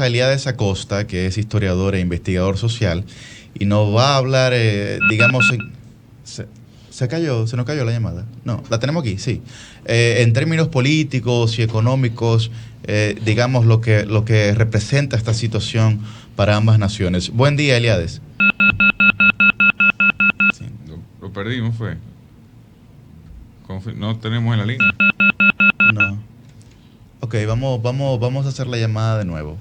a Elías Acosta, que es historiador e investigador social, y nos va a hablar, se cayó, se nos cayó la llamada. No, la tenemos aquí, sí. En términos políticos y económicos, digamos lo que representa esta situación para ambas naciones. Buen día, Eliades. Sí. Lo perdimos, fue. No tenemos en la línea. No. Ok, vamos a hacer la llamada de nuevo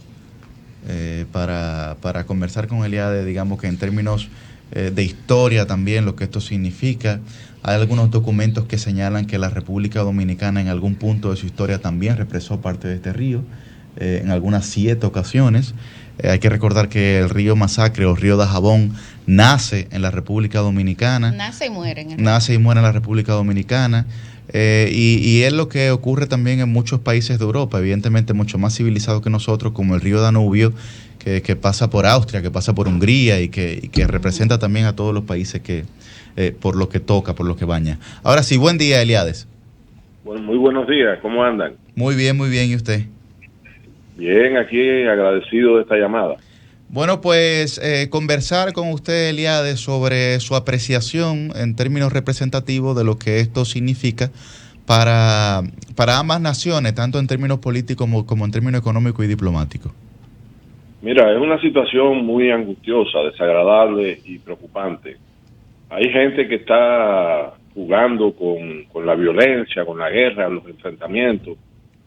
para conversar con Eliade, digamos que en términos de historia también, lo que esto significa. Hay algunos documentos que señalan que la República Dominicana en algún punto de su historia también represó parte de este río, en algunas 7 ocasiones. Hay que recordar que el río Masacre o río Dajabón nace en la República Dominicana. Nace y muere en la República Dominicana. Y es lo que ocurre también en muchos países de Europa, evidentemente mucho más civilizados que nosotros, como el río Danubio, que pasa por Austria, que pasa por Hungría y que representa también a todos los países que por lo que toca, por lo que baña. Ahora sí, buen día, Eliades. Bueno, muy buenos días, ¿cómo andan? Muy bien, ¿y usted? Bien, aquí agradecido de esta llamada. Bueno, pues conversar con usted, Eliades, sobre su apreciación en términos representativos de lo que esto significa para ambas naciones, tanto en términos políticos como en términos económicos y diplomáticos. Mira, es una situación muy angustiosa, desagradable y preocupante. Hay gente que está jugando con la violencia, con la guerra, los enfrentamientos,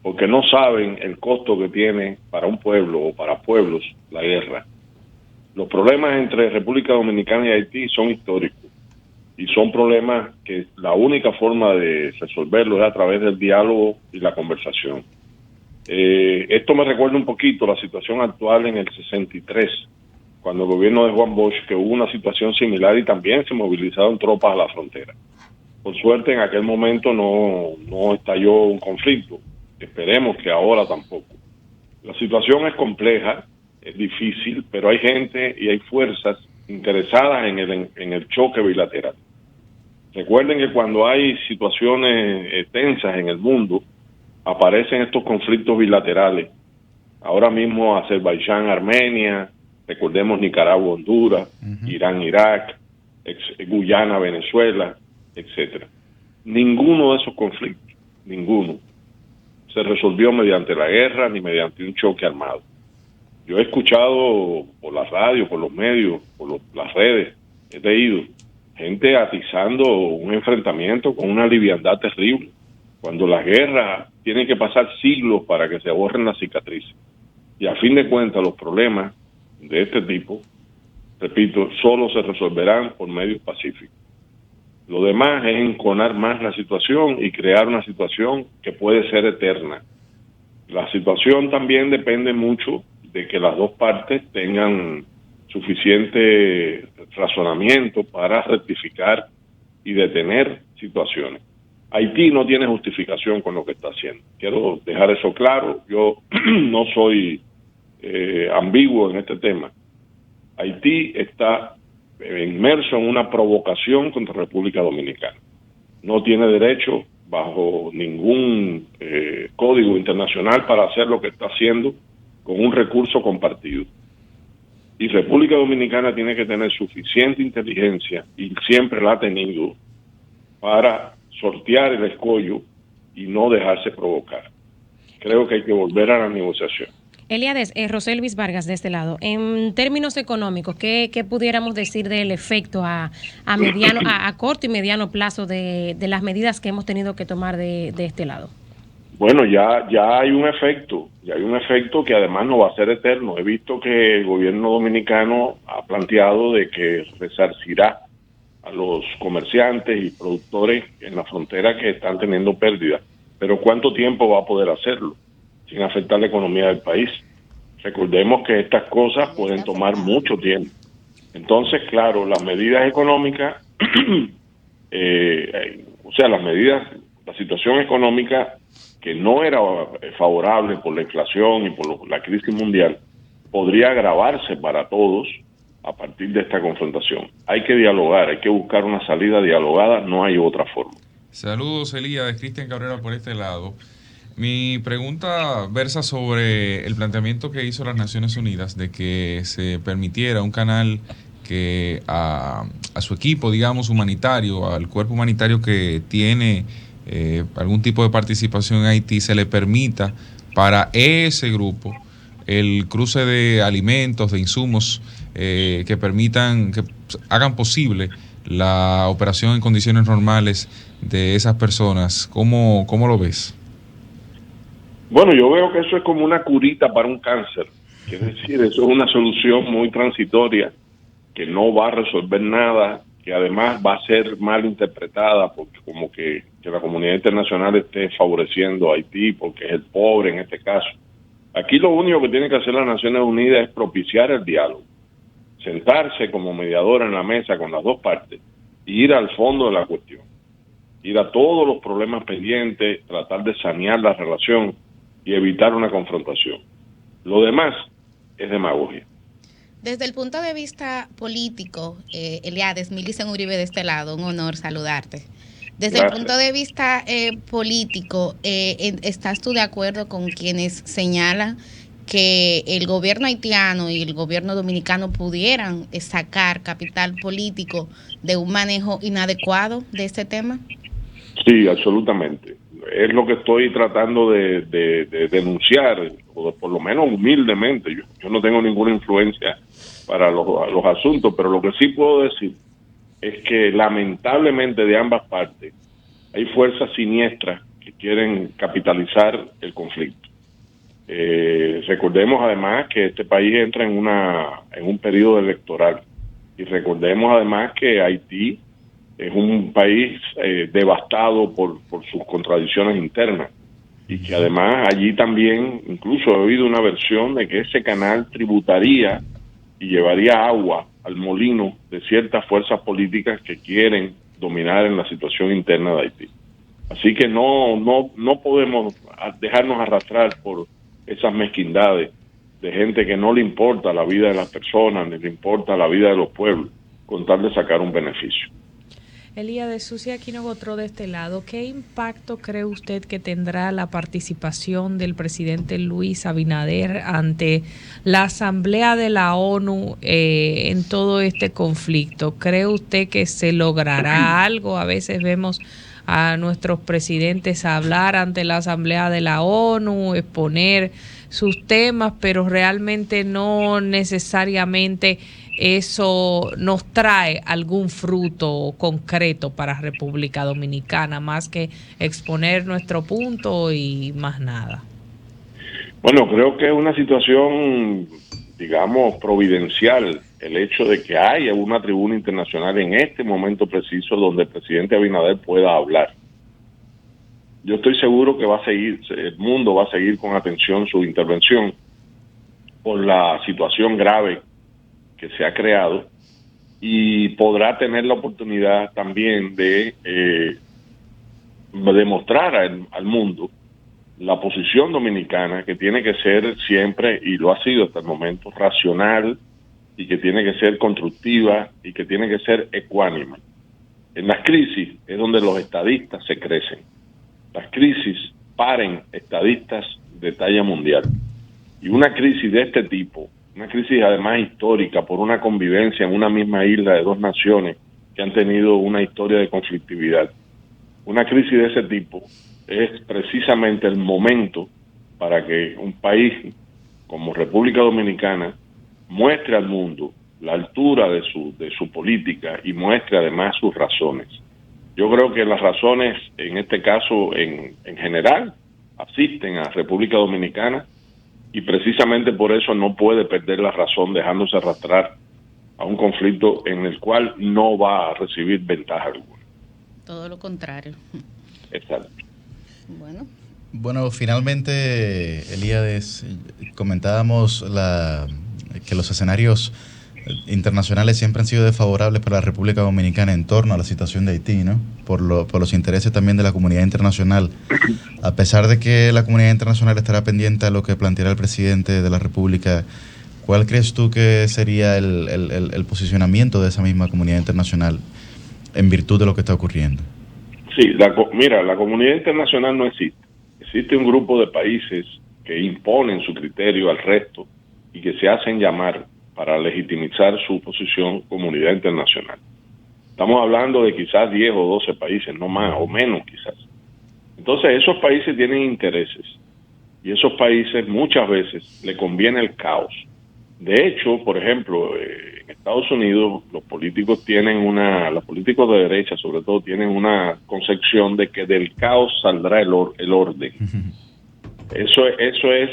porque no saben el costo que tiene para un pueblo o para pueblos la guerra. Los problemas entre República Dominicana y Haití son históricos y son problemas que la única forma de resolverlos es a través del diálogo y la conversación. Esto me recuerda un poquito la situación actual en el 63, cuando el gobierno de Juan Bosch, que hubo una situación similar y también se movilizaron tropas a la frontera. Por suerte en aquel momento no estalló un conflicto, esperemos que ahora tampoco. La situación es compleja, es difícil, pero hay gente y hay fuerzas interesadas en el choque bilateral. Recuerden que cuando hay situaciones tensas en el mundo, aparecen estos conflictos bilaterales. Ahora mismo Azerbaiyán, Armenia, recordemos Nicaragua, Honduras, Irán, Irak, Guyana, Venezuela, etcétera. Ninguno de esos conflictos, ninguno, se resolvió mediante la guerra ni mediante un choque armado. Yo he escuchado por la radio, por los medios, por las redes, he leído gente atizando un enfrentamiento con una liviandad terrible, cuando las guerras tienen que pasar siglos para que se borren las cicatrices. Y a fin de cuentas los problemas de este tipo, repito, solo se resolverán por medios pacíficos. Lo demás es enconar más la situación y crear una situación que puede ser eterna. La situación también depende mucho de que las dos partes tengan suficiente razonamiento para rectificar y detener situaciones. Haití no tiene justificación con lo que está haciendo. Quiero dejar eso claro. Yo no soy ambiguo en este tema. Haití está inmerso en una provocación contra República Dominicana. No tiene derecho bajo ningún código internacional para hacer lo que está haciendo con un recurso compartido. Y República Dominicana tiene que tener suficiente inteligencia, y siempre la ha tenido, para sortear el escollo y no dejarse provocar. Creo que hay que volver a la negociación. Eliades, Roselvis Vargas de este lado. En términos económicos, ¿qué pudiéramos decir del efecto a corto y mediano plazo de las medidas que hemos tenido que tomar de este lado? Bueno, ya hay un efecto que además no va a ser eterno. He visto que el gobierno dominicano ha planteado de que resarcirá a los comerciantes y productores en la frontera que están teniendo pérdidas. Pero ¿cuánto tiempo va a poder hacerlo sin afectar la economía del país? Recordemos que estas cosas pueden tomar mucho tiempo. Entonces, claro, las medidas económicas, la situación económica que no era favorable por la inflación y por la crisis mundial, podría agravarse para todos a partir de esta confrontación. Hay que dialogar, hay que buscar una salida dialogada, no hay otra forma. Saludos, Elías, Cristian Cabrera por este lado. Mi pregunta versa sobre el planteamiento que hizo las Naciones Unidas de que se permitiera un canal que a su equipo, digamos, humanitario, al cuerpo humanitario que tiene algún tipo de participación en Haití, se le permita para ese grupo el cruce de alimentos, de insumos que permitan, que hagan posible la operación en condiciones normales de esas personas. ¿Cómo lo ves? Bueno, yo veo que eso es como una curita para un cáncer. Es decir, eso es una solución muy transitoria que no va a resolver nada, que además va a ser mal interpretada porque como que la comunidad internacional esté favoreciendo a Haití porque es el pobre en este caso. Aquí lo único que tiene que hacer las Naciones Unidas es propiciar el diálogo, sentarse como mediadora en la mesa con las dos partes y ir al fondo de la cuestión, ir a todos los problemas pendientes, tratar de sanear la relación y evitar una confrontación. Lo demás es demagogia. Desde el punto de vista político, Eliades, Milicen Uribe de este lado, un honor saludarte. Desde Gracias. El punto de vista político, ¿estás tú de acuerdo con quienes señalan que el gobierno haitiano y el gobierno dominicano pudieran sacar capital político de un manejo inadecuado de este tema? Sí, absolutamente. Es lo que estoy tratando de denunciar, o por lo menos humildemente. Yo no tengo ninguna influencia para los asuntos, pero lo que sí puedo decir es que lamentablemente de ambas partes hay fuerzas siniestras que quieren capitalizar el conflicto. Recordemos además que este país entra en un periodo electoral y recordemos además que Haití es un país devastado por sus contradicciones internas y que además allí también incluso he oído una versión de que ese canal tributaría y llevaría agua al molino de ciertas fuerzas políticas que quieren dominar en la situación interna de Haití. Así que no podemos dejarnos arrastrar por esas mezquindades de gente que no le importa la vida de las personas, ni le importa la vida de los pueblos, con tal de sacar un beneficio. Eliades, Susi Aquino Gotró de este lado, ¿qué impacto cree usted que tendrá la participación del presidente Luis Abinader ante la Asamblea de la ONU en todo este conflicto? ¿Cree usted que se logrará algo? A veces vemos a nuestros presidentes hablar ante la Asamblea de la ONU, exponer sus temas, pero realmente no necesariamente eso nos trae algún fruto concreto para República Dominicana, más que exponer nuestro punto y más nada. Bueno, creo que es una situación, digamos, providencial el hecho de que haya una tribuna internacional en este momento preciso donde el presidente Abinader pueda hablar. Yo estoy seguro que el mundo va a seguir con atención su intervención por la situación grave que se ha creado y podrá tener la oportunidad también de demostrar al mundo la posición dominicana, que tiene que ser siempre, y lo ha sido hasta el momento, racional, y que tiene que ser constructiva y que tiene que ser ecuánime. En las crisis es donde los estadistas se crecen. Las crisis paren estadistas de talla mundial. Y una crisis de este tipo, una crisis además histórica por una convivencia en una misma isla de dos naciones que han tenido una historia de conflictividad. Una crisis de ese tipo es precisamente el momento para que un país como República Dominicana muestre al mundo la altura de su política y muestre además sus razones. Yo creo que las razones, en este caso en general, asisten a República Dominicana, y precisamente por eso no puede perder la razón dejándose arrastrar a un conflicto en el cual no va a recibir ventaja alguna. Todo lo contrario. Exacto. Bueno, finalmente, Eliades, comentábamos que los escenarios internacionales siempre han sido desfavorables para la República Dominicana en torno a la situación de Haití, ¿no? Por los intereses también de la comunidad internacional. A pesar de que la comunidad internacional estará pendiente a lo que planteará el presidente de la República, ¿cuál crees tú que sería el posicionamiento de esa misma comunidad internacional en virtud de lo que está ocurriendo? Sí, mira, la comunidad internacional no existe. Existe un grupo de países que imponen su criterio al resto y que se hacen llamar para legitimizar su posición comunidad internacional. Estamos hablando de quizás 10 o 12 países, no más o menos quizás. Entonces esos países tienen intereses y esos países muchas veces le conviene el caos. De hecho, por ejemplo, en Estados Unidos los políticos de derecha sobre todo tienen una concepción de que del caos saldrá el orden. Eso es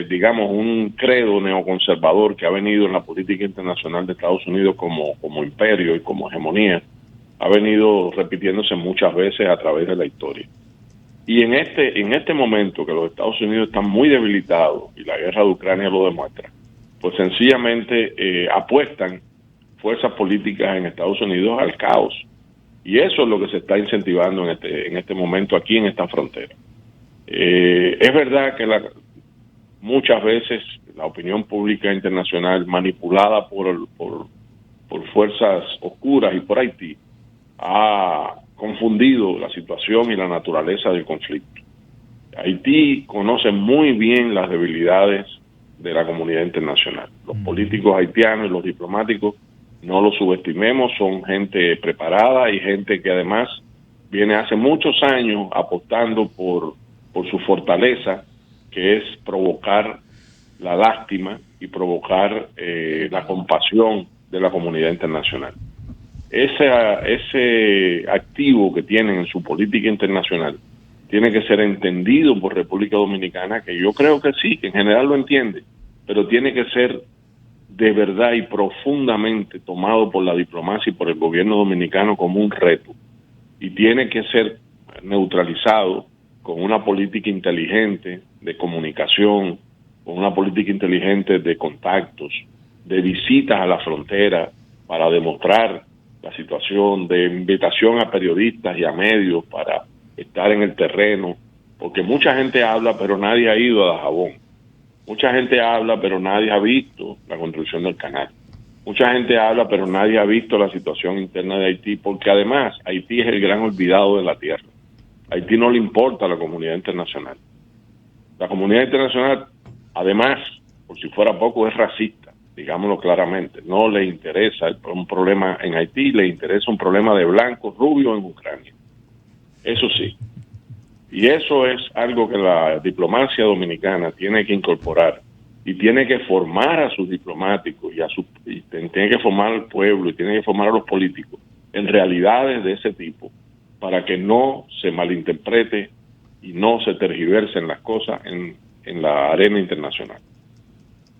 digamos, un credo neoconservador que ha venido en la política internacional de Estados Unidos como imperio y como hegemonía, ha venido repitiéndose muchas veces a través de la historia. Y en este momento que los Estados Unidos están muy debilitados y la guerra de Ucrania lo demuestra, pues sencillamente apuestan fuerzas políticas en Estados Unidos al caos. Y eso es lo que se está incentivando en este momento aquí en esta frontera. Es verdad que muchas veces la opinión pública internacional manipulada por fuerzas oscuras y por Haití ha confundido la situación y la naturaleza del conflicto. Haití conoce muy bien las debilidades de la comunidad internacional. Los políticos haitianos y los diplomáticos, no los subestimemos, son gente preparada y gente que además viene hace muchos años apostando por su fortaleza, que es provocar la lástima y provocar la compasión de la comunidad internacional. Ese activo que tienen en su política internacional tiene que ser entendido por República Dominicana, que yo creo que sí, que en general lo entiende, pero tiene que ser de verdad y profundamente tomado por la diplomacia y por el gobierno dominicano como un reto, y tiene que ser neutralizado con una política inteligente de comunicación, con una política inteligente de contactos, de visitas a la frontera para demostrar la situación, de invitación a periodistas y a medios para estar en el terreno, porque mucha gente habla pero nadie ha ido a Dajabón, mucha gente habla pero nadie ha visto la construcción del canal, mucha gente habla pero nadie ha visto la situación interna de Haití, porque además Haití es el gran olvidado de la tierra. A Haití no le importa a la comunidad internacional. La comunidad internacional, además, por si fuera poco, es racista, digámoslo claramente. No le interesa un problema en Haití, le interesa un problema de blancos rubios en Ucrania. Eso sí. Y eso es algo que la diplomacia dominicana tiene que incorporar y tiene que formar a sus diplomáticos y tiene que formar al pueblo y tiene que formar a los políticos en realidades de ese tipo, para que no se malinterprete y no se tergiversen las cosas en la arena internacional.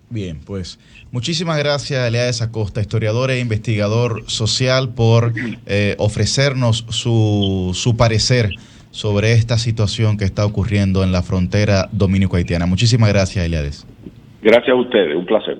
Bien, pues muchísimas gracias, Eliades Acosta, historiador e investigador social, por ofrecernos su parecer sobre esta situación que está ocurriendo en la frontera dominico-haitiana. Muchísimas gracias, Eliades. Gracias a ustedes, un placer.